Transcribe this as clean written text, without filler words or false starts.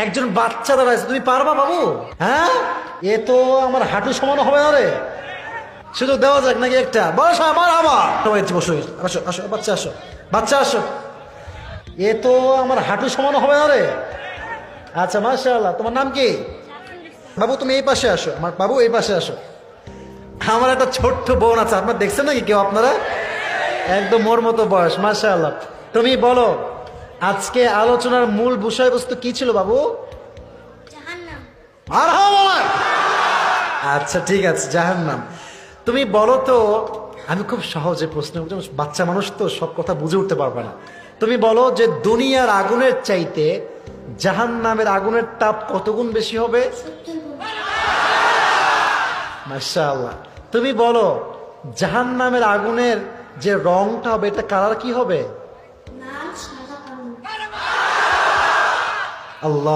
একজন বাচ্চা দাঁড়াইছে, তুমি পারবা বাবু? হ্যাঁ, এ তো আমার হাঁটু সমান হবে না রে। সুযোগ দেওয়া যাক নাকি একটা? বসো আমার আবার সবাই বসো, আসো আসো বাচ্চা, আসো বাচ্চা আসো। এ তো আমার হাঁটু সমান হবে না রে। আচ্ছা মাশাআল্লাহ, তোমার নাম কি? বাবু তুমি এই পাশে আসো, আমার বাবু এই পাশে আসো। আমার একটা ছোট্ট বোন আছে, আপনার দেখছেন নাকি কেউ আপনারা? একদম মোর মতো বয়স, মাশাআল্লাহ। তুমি বলো আজকে আলোচনার মূল বিষয়বস্তু কি ছিল বাবু? জাহান্নাম। আর হ্যাঁ বলেন। আচ্ছা ঠিক আছে, জাহান্নাম। তুমি বলো তো, আমি খুব সহজে প্রশ্ন করছি, বাচ্চা মানুষ তো সব কথা বুঝে উঠতে পারবে না। তুমি বলো যে দুনিয়ার আগুনের চাইতে জাহান্নামের আগুনের তাপ কত গুণ বেশি হবে? 70 গুণ। মাশাআল্লাহ। তুমি বলো জাহান্নামের আগুনের যে রংটা হবে, এটা কালার কি হবে? লাল, সাদা, কালো। আল্লাহ।